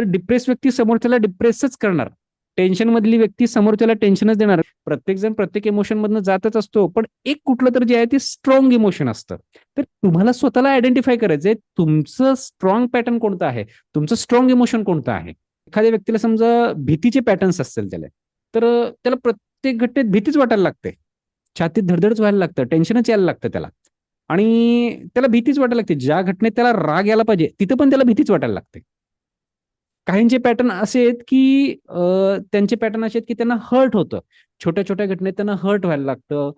तर डिप्रेस व्यक्ती समोरच्याला डिप्रेसच करणार. टेन्शन मधली व्यक्ती समोरच्याला टेन्शनच देणार. प्रत्येक जण प्रत्येक इमोशन मधनं जातच असतो, पण एक कुठलं तर जे आहे ते स्ट्रॉंग इमोशन असतं. तर तुम्हाला स्वतःला आयडेंटिफाय करायचंय तुमचं स्ट्रॉंग पॅटर्न कोणतं आहे, तुमचं स्ट्रॉंग इमोशन कोणतं आहे. एखाद्या व्यक्तीला समजा भीतीचे पॅटर्न्स असतील त्याला, तर त्याला प्रत्येक घटनेत भीतीच वाटायला लागते, छातीत धडधडच व्हायला लागतं, टेन्शनच यायला लागतं त्याला. आणि त्याला भीतीच वाटायला लागते. ज्या घटनेत त्याला राग यायला पाहिजे तिथं पण त्याला भीतीच वाटायला लागते. काहींचे पॅटर्न असे आहेत की त्यांचे पॅटर्न असे आहेत की त्यांना हर्ट होतं. छोट्या छोट्या घटनेत त्यांना हर्ट व्हायला लागतं.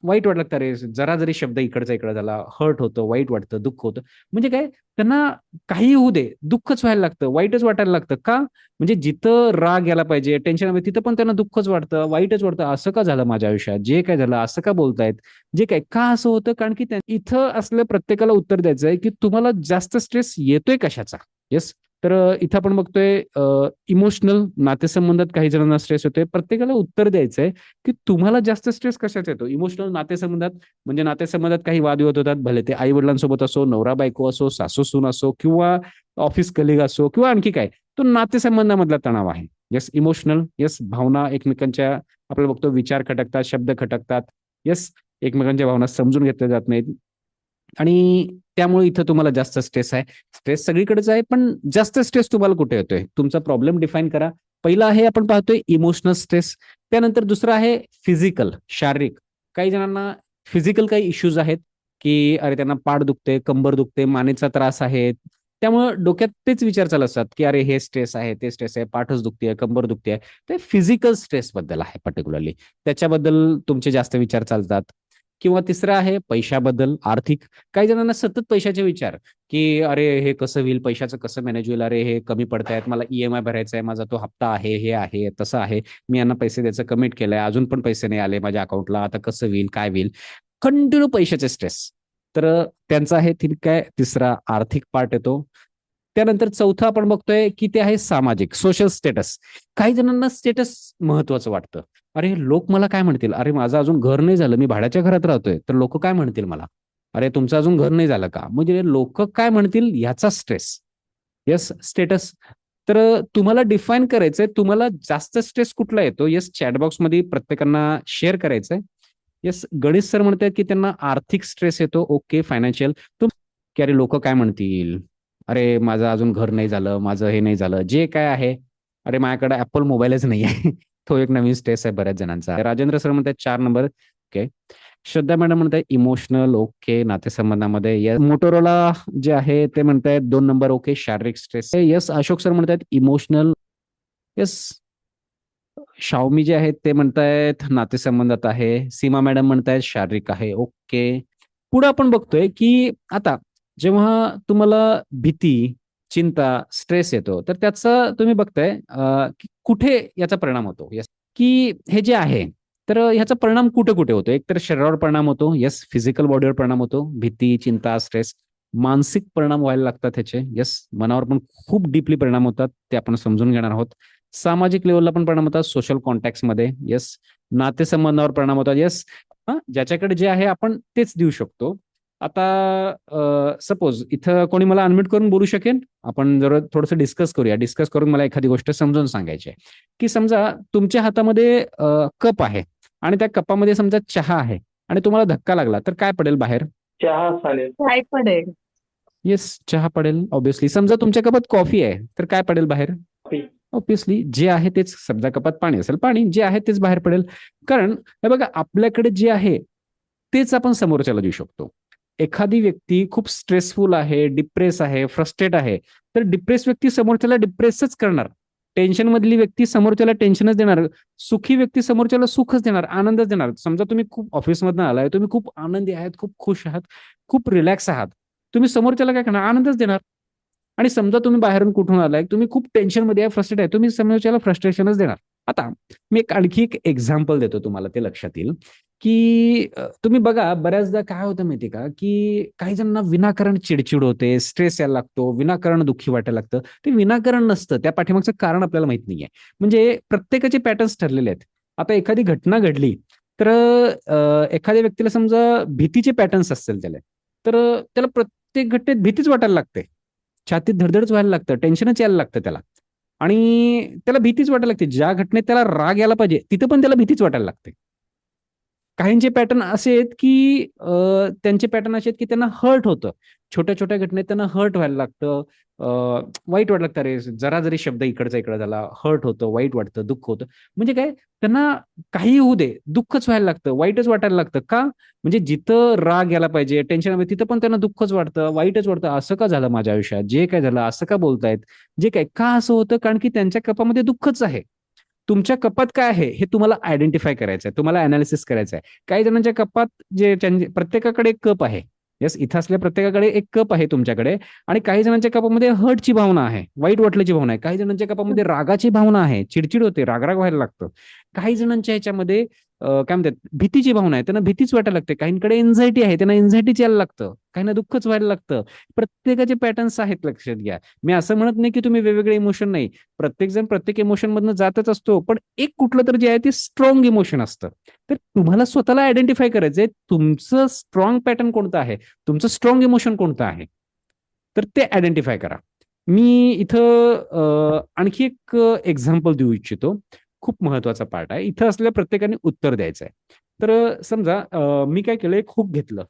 वाईट वाटलं लागतं, अरे जरा जरी शब्द इकडचा इकडे झाला हर्ट होतं, वाईट वाटतं, दुःख होतं. म्हणजे काय, त्यांना काही होऊ दे दुःखच व्हायला लागतं, वाईटच वाटायला लागतं. का? म्हणजे जिथं राग यायला पाहिजे, टेन्शन तिथं पण त्यांना दुःखच वाटतं, वाईटच वाटतं. असं का झालं माझ्या आयुष्यात, जे काय झालं असं का बोलतायत, जे काय का असं होतं. कारण की इथं असलं प्रत्येकाला उत्तर द्यायचं आहे की तुम्हाला जास्त स्ट्रेस येतोय कशाचा. येस. तर इथं आपण बघतोय इमोशनल नातेसंबंधात काही जणांना स्ट्रेस होतोय. प्रत्येकाला उत्तर द्यायचंय की तुम्हाला जास्त स्ट्रेस कशाचा येतो. इमोशनल नातेसंबंधात म्हणजे नातेसंबंधात काही वादविवाद होतात, भले ते आई वडिलांसोबत असो, नवरा बायको असो, सासू सून असो, किंवा ऑफिस कलिग असो, किंवा आणखी काय. तो नातेसंबंधामधला तणाव आहे. Yes emotional. येस भावना एकमेकांच्या, आपल्याला बघतो विचार खटकतात, शब्द खटकतात. येस एकमेकांच्या भावना समजून घेतल्या जात नाहीत. आणि त्यामुळे इथं तुम्हाला जास्त स्ट्रेस आहे. स्ट्रेस सगळीकडेच आहे, पण जास्त स्ट्रेस तुम्हाला कुठे येतोय, तुमचा प्रॉब्लेम डिफाईन करा. पहिला आहे आपण पाहतोय इमोशनल स्ट्रेस. त्यानंतर दुसरं आहे फिजिकल, शारीरिक. काही जणांना फिजिकल काही इश्यूज आहेत की अरे त्यांना पाठ दुखते, कंबर दुखते, मानेचा त्रास आहे. त्यामुळे डोक्यात तेच विचार चालू असतात की अरे हे स्ट्रेस आहे, ते स्ट्रेस आहे, पाठच दुखते, कंबर दुखते. ते फिजिकल स्ट्रेस बद्दल आहे पर्टिक्युलरली. त्याच्याबद्दल तुमचे जास्त विचार चालतात. किंवा तिसरं आहे पैशाबद्दल, आर्थिक. काही जणांना सतत पैशाचे विचार की अरे हे कसं होईल, पैशाचं कसं मॅनेज होईल, अरे हे कमी पडतायत, मला ईएमआय भरायचा आहे, माझा तो हप्ता आहे, हे आहे तसं आहे, मी यांना पैसे द्यायचं कमिट केलंय, अजून पण पैसे नाही आले माझ्या अकाउंटला, आता कसं होईल, काय होईल. कंटिन्यू पैशाचे स्ट्रेस. तर त्यांचा आहे ठीक आहे. तिसरा आर्थिक पार्ट येतो. त्यानंतर चौथं आपण बघतोय की ते आहे सामाजिक, सोशल स्टेटस. काही जणांना स्टेटस महत्वाचं वाटतं. अरे लोक मला काय म्हणतील, अरे माझं अजून घर नाही झालं, मी भाड्याच्या घरात राहतोय, तर लोक काय म्हणतील मला. अरे तुमचं अजून घर नाही झालं का, म्हणजे लोक काय म्हणतील याचा स्ट्रेस. Yes status. तर तुम्हाला डिफाईन करायचंय तुम्हाला जास्त स्ट्रेस कुठला येतो. येस चॅटबॉक्स मध्ये प्रत्येकांना शेअर करायचंय. येस गणेश सर म्हणतात की त्यांना आर्थिक स्ट्रेस येतो. Okay financial. तुम की अरे लोक काय म्हणतील, अरे माझं अजून घर नाही झालं, माझं हे नाही झालं, जे काय आहे. अरे माझ्याकडे ऍपल मोबाईलच नाही आहे. तो एक नवीन स्ट्रेस आहे बऱ्याच जणांचा. राजेंद्र सर म्हणतात 4 नंबर. ओके. श्रद्धा मॅडम म्हणताय इमोशनल. ओके. नातेसंबंधामध्ये यस. मोटोरोला जे आहे ते म्हणतायत 2 नंबर. ओके. शारीरिक स्ट्रेस यस. अशोक सर म्हणतायत इमोशनल. यस. शाओमी जे आहेत ते म्हणतायत नातेसंबंधात आहे. सीमा मॅडम म्हणतायत शारीरिक आहे. ओके. पुढे आपण बघतोय की आता जेव्हा तुम्हाला भीती, चिंता, स्ट्रेस येतो, तर त्याचा तुम्ही बघताय की कुठे याचा परिणाम होतो. येस. की हे जे आहे, तर ह्याचा परिणाम कुठे कुठे होतो. एक तर शरीरावर परिणाम होतो. येस फिजिकल बॉडीवर परिणाम होतो. भीती, चिंता, स्ट्रेस. मानसिक परिणाम व्हायला लागतात ह्याचे. येस मनावर पण खूप डीपली परिणाम होतात, ते आपण समजून घेणार आहोत. सामाजिक लेवलला पण परिणाम होतात, सोशल कॉन्टॅक्ट मध्ये. येस. नातेसंबंधावर परिणाम होतात. येस. ज्याच्याकडे जे आहे आपण तेच देऊ शकतो. आता सपोज इथं कोणी मला अनम्यूट करून बोलू शकेल. आपण जर थोडंसं डिस्कस करूया. डिस्कस करून मला एखादी गोष्ट समजून सांगायची आहे. की समजा तुमच्या हातामध्ये कप आहे आणि त्या कपामध्ये समजा चहा आहे आणि तुम्हाला धक्का लागला तर काय पडेल बाहेर. चहा चालेल. काय पडेल? येस चहा पडेल ऑब्विसली. समजा तुमच्या कपात कॉफी आहे तर काय पडेल बाहेर. कॉफी. ऑब्विसली जे आहे तेच. समजा कपात पाणी असेल पाणी, जे आहे तेच बाहेर पडेल. कारण हे बघा आपल्याकडे जे आहे तेच आपण समोरच्याला देऊ शकतो. एखादी व्यक्ती खूप स्ट्रेसफुल आहे, डिप्रेस आहे, फ्रस्ट्रेट आहे, तर डिप्रेस व्यक्ती समोरच्याला डिप्रेसच करणार. टेन्शन मधली व्यक्ती समोरच्याला टेन्शनच देणार. सुखी व्यक्ती समोरच्याला सुखच देणार, आनंदच देणार. समजा तुम्ही खूप ऑफिसमधनं आलाय, तुम्ही खूप आनंदी आहात, खूप खुश आहात, खूप रिलॅक्स आहात, तुम्ही समोरच्याला काय करणार, आनंदच देणार. आणि समजा तुम्ही बाहेरून कुठून आलाय, तुम्ही खूप टेन्शन मध्ये आहे, फ्रस्ट्रेट आहे, तुम्ही समोरच्याला फ्रस्ट्रेशनच देणार. आता मी आणखी एक एक्झाम्पल देतो तुम्हाला, ते लक्षात येईल. की तुम्ही बघा बऱ्याचदा काय होतं माहिती का, की काही जणांना विनाकारण चिडचिड होते, स्ट्रेस यायला लागतो, विनाकारण दुःखी वाटायला लागतं. ते विनाकारण नसतं, त्या पाठीमागचं कारण आपल्याला माहित नाहीये. म्हणजे प्रत्येकाचे पॅटर्न्स ठरलेले आहेत. आता एखादी घटना घडली तर एखाद्या व्यक्तीला समजा भीतीचे पॅटर्न्स असतील त्याला, तर त्याला प्रत्येक घटनेत भीतीच वाटायला लागते. छातीत धडधडच व्हायला लागतं, टेन्शनच यायला लागतं त्याला. आणि त्याला भीतीच वाटायला लागते. ज्या घटनेत त्याला राग यायला पाहिजे तिथं पण त्याला भीतीच वाटायला लागते. काहींचे पॅटर्न असे आहेत की त्यांचे पॅटर्न असे आहेत की त्यांना हर्ट होतं. छोट्या छोट्या घटनेत त्यांना हर्ट व्हायला लागतं. वाईट वाटलं लागतं, अरे जरा जरी शब्द इकडचा इकडं झाला हर्ट होतं, वाईट वाटतं, दुःख होतं. म्हणजे काय, त्यांना काही होऊ दे दुःखच व्हायला लागतं, वाईटच वाटायला लागतं. का? म्हणजे जिथं राग यायला पाहिजे, टेन्शन तिथं पण त्यांना दुःखच वाटतं, वाईटच वाटतं. असं का झालं माझ्या आयुष्यात, जे काय झालं असं का बोलतायत, जे काय का असं होतं, कारण की त्यांच्या कपामध्ये दुःखच आहे. तुमच्या कपात काय आहे हे तुम्हाला आयडेंटिफाय करायचं आहे, तुम्हाला अनालिसिस करायचं आहे. काही जणांच्या कपात जे प्रत्येकाकडे एक कप आहे. येस, इथं असल्या प्रत्येकाकडे एक कप आहे तुमच्याकडे. आणि काही जणांच्या कपामध्ये हर्टची भावना आहे, वाईट वाटल्याची भावना आहे. काही जणांच्या कपामध्ये रागाची भावना आहे, चिडचिड होते, रागराग व्हायला लागतं. काही जणांच्या ह्याच्यामध्ये काय म्हणतात, भीतीची भावना आहे, त्यांना भीतीच वाटायला लागते. काहींकडे एन्झायटी आहे, त्यांना एन्झायटीच यायला लागतं. काहींना दुःखच व्हायला लागतं. प्रत्येकाचे पॅटर्न्स आहेत, लक्षात घ्या. मी असं म्हणत नाही की तुम्ही वेगवेगळे इमोशन नाही. प्रत्येक जण प्रत्येक इमोशन मधनं जातच असतो, पण एक कुठलं तर जे आहे ते स्ट्रॉंग इमोशन असतं. तर तुम्हाला स्वतःला आयडेंटिफाय करायचंय, तुमचं स्ट्रॉंग पॅटर्न कोणतं आहे, तुमचं स्ट्रॉंग इमोशन कोणतं आहे. तर ते आयडेंटिफाय करा. मी इथं आणखी एक एक्झाम्पल देऊ इच्छितो. खूप महत्वाचा पार्ट आहे इथं, असलेल्या प्रत्येकाने उत्तर द्यायचं आहे. तर समजा मी काय केलं, एक हुक घेतलं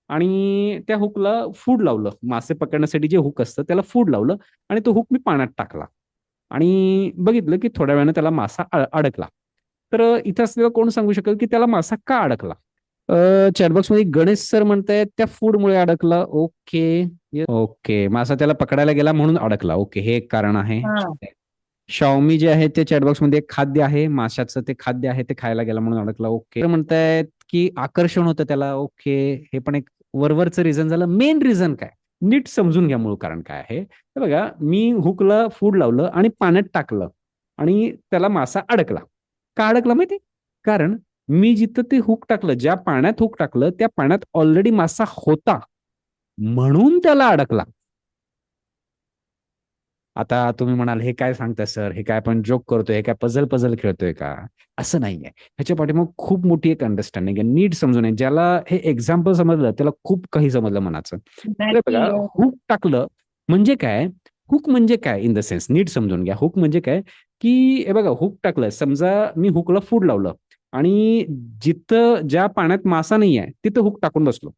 आणि त्या हुकला फूड लावलं. मासे पकडण्यासाठी जे हुक असतं त्याला फूड लावलं आणि तो हुक मी पाण्यात टाकला आणि बघितलं की थोड्या वेळाने त्याला मासा अडकला. तर इथं असलेला कोण सांगू शकेल की त्याला मासा का अडकला? चॅटबॉक्स मध्ये गणेश सर म्हणतायत त्या फूडमुळे अडकला. ओके. ओके, मासा त्याला पकडायला गेला म्हणून अडकला. ओके, हे एक कारण आहे. शाओमी जे आहे ते चॅटबॉक्स मध्ये एक खाद्य आहे, माशाचं ते खाद्य आहे, ते खायला गेला म्हणून अडकला. ओके. म्हणतायत की आकर्षण होतं त्याला. ओके, हे पण एक वरवरचं रिझन झालं. मेन रिझन काय, नीट समजून घ्या मूळ कारण काय आहे. हे बघा, मी हुकला फूड लावलं आणि पाण्यात टाकलं आणि त्याला मासा अडकला. का अडकला माहिती? कारण मी जिथं ते हुक टाकलं, ज्या पाण्यात हुक टाकलं त्या पाण्यात ऑलरेडी मासा होता, म्हणून त्याला अडकला. आता तुम्ही म्हणाल, हे काय सांगताय सर, हे काय आपण जोक करतोय, हे काय पझल पझल खेळतोय का? असं नाहीये. ह्याच्या पाठीमाग खूप मोठी एक अंडरस्टँडिंग आहे, नीट समजून आहे. ज्याला हे एक्झाम्पल समजलं त्याला खूप काही समजलं मनाचं. तर बघा, हुक टाकलं म्हणजे काय, हुक म्हणजे काय इन द सेन्स नीट समजून घ्या. हुक म्हणजे काय, की हे बघा, हुक टाकलं, समजा मी हुकला फूड लावलं आणि जिथं ज्या पाण्यात मासा नाही आहे तिथं हुक टाकून बसलो.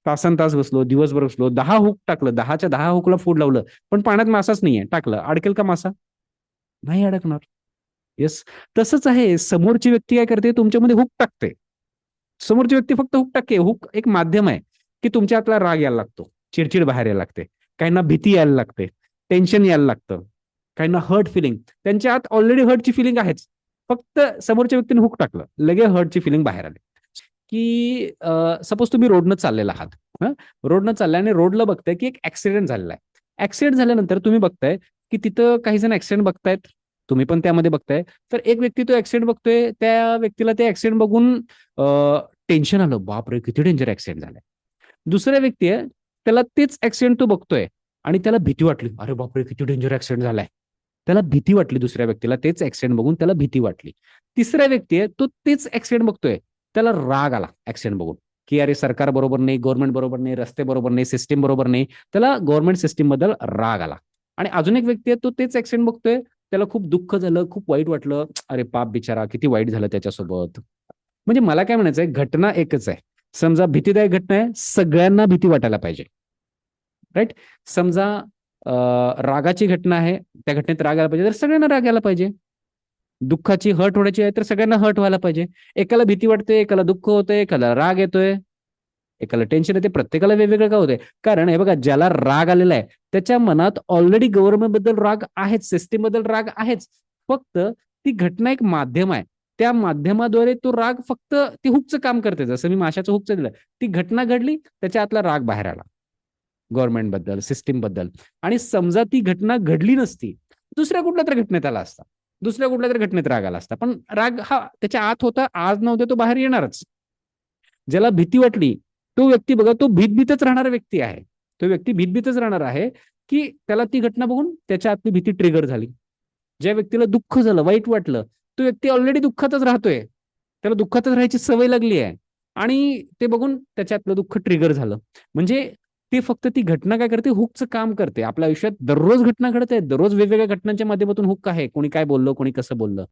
तासन तास बसलो, दिवसभर बसलो, 10 हुक टाकलं, 10च्या 10 हुकला फूड लावलं, पण पाण्यात मासाच नाहीये, टाकलं, अडकेल का मासा? नाही अडकणार. येस. तसंच आहे, समोरची व्यक्ती काय करते, तुमच्यामध्ये हुक टाकते. समोरची व्यक्ती फक्त हुक टाकते. हुक एक माध्यम आहे की तुमच्या आतला राग यायला लागतो, चिडचिड बाहेर यायला लागते, काहींना भीती यायला लागते, टेन्शन यायला लागतं, काहींना हर्ट फिलिंग. त्यांच्या आत ऑलरेडी हर्टची फिलिंग आहेच, फक्त समोरच्या व्यक्तीने हुक टाकलं, लगे हर्टची फिलिंग बाहेर आली. की सपोज तुम्ही रोडनं चाललेला आहात. रोडनं चाललाय आणि रोडला बघताय की एक ऍक्सिडेंट झालेला आहे. ऍक्सिडेंट झाल्यानंतर तुम्ही बघताय की तिथं काही जण ऍक्सिडेंट बघतायत, तुम्ही पण त्यामध्ये बघताय. तर एक व्यक्ती तो ऍक्सिडेंट बघतोय, त्या व्यक्तीला ते ऍक्सिडेंट बघून टेन्शन आलं, बापरे किती डेंजर ऍक्सिडेंट झालाय. दुसरा व्यक्ती आहे, त्याला तेच ऍक्सिडेंट तो बघतोय आणि त्याला भीती वाटली, अरे बापरे किती डेंजर ऍक्सिडेंट झालाय. त्याला भीती वाटली, दुसऱ्या व्यक्तीला तेच ऍक्सिडेंट बघून त्याला भीती वाटली. तिसरा व्यक्ती आहे, तो तेच ऍक्सिडेंट बघतोय, त्याला राग आला ऍक्सिडेंट बघून, की अरे सरकार बरोबर नाही, गव्हर्नमेंट बरोबर नाही, रस्ते बरोबर नाही, सिस्टीम बरोबर नाही. त्याला गव्हर्नमेंट सिस्टीम बद्दल राग आला. आणि अजून एक व्यक्ती आहे, तो तेच ऍक्सिडेंट बघतोय, त्याला खूप दुःख झालं, खूप वाईट वाटलं, अरे पाप बिचारा, किती वाईट झालं त्याच्यासोबत. म्हणजे मला काय म्हणायचंय, घटना एकच आहे. समजा भीतीदायक घटना आहे, सगळ्यांना भीती वाटायला पाहिजे, राईट. समजा रागाची घटना आहे, त्या घटनेत राग आला पाहिजे तर सगळ्यांना राग आला पाहिजे. दुःखाची हर्ट होण्याची आहे तर सगळ्यांना हर्ट व्हायला पाहिजे. एकाला भीती वाटते, एकाला दुःख होतंय, एकाला राग येतोय, एकाला टेन्शन येते, प्रत्येकाला वेगवेगळं का होतंय? कारण हे बघा, ज्याला राग आलेला आहे त्याच्या मनात ऑलरेडी गव्हर्नमेंट बद्दल राग आहेच, सिस्टीम बद्दल राग आहेच. फक्त ती घटना एक माध्यम आहे, त्या माध्यमाद्वारे तो राग फक्त ती हुकचं काम करते. जसं मी माशाचं हुकचं दिलं, ती घटना घडली, त्याच्या आतला राग बाहेर आला गव्हर्नमेंट बद्दल, सिस्टीम बद्दल. आणि समजा ती घटना घडली नसती, दुसऱ्या कुठल्या तरी घटनेत आला असता, दुसऱ्या कुठल्या तरी घटनेत राग आला असता, पण राग हा त्याच्या आत होता, आज नव्हते तो बाहेर येणारच. ज्याला भीती वाटली तो व्यक्ती बघा, तो भीतभीतच राहणारा व्यक्ती आहे. तो व्यक्ती भीतभीतच राहणार आहे, की त्याला ती घटना बघून त्याच्या आतली भीती ट्रिगर झाली. ज्या व्यक्तीला दुःख झालं, वाईट वाटलं, तो व्यक्ती ऑलरेडी दुःखातच राहतोय, त्याला दुःखातच राहायची सवय लागली आहे आणि ते बघून त्याच्यातलं दुःख ट्रिगर झालं. म्हणजे ते फक्त ती घटना काय करते, हुकचं काम करते. आपल्या आयुष्यात दररोज घटना घडत आहेत, दररोज वेगवेगळ्या घटनांच्या माध्यमातून हुक आहे. कोणी काय बोललं, कोणी कसं बोललं.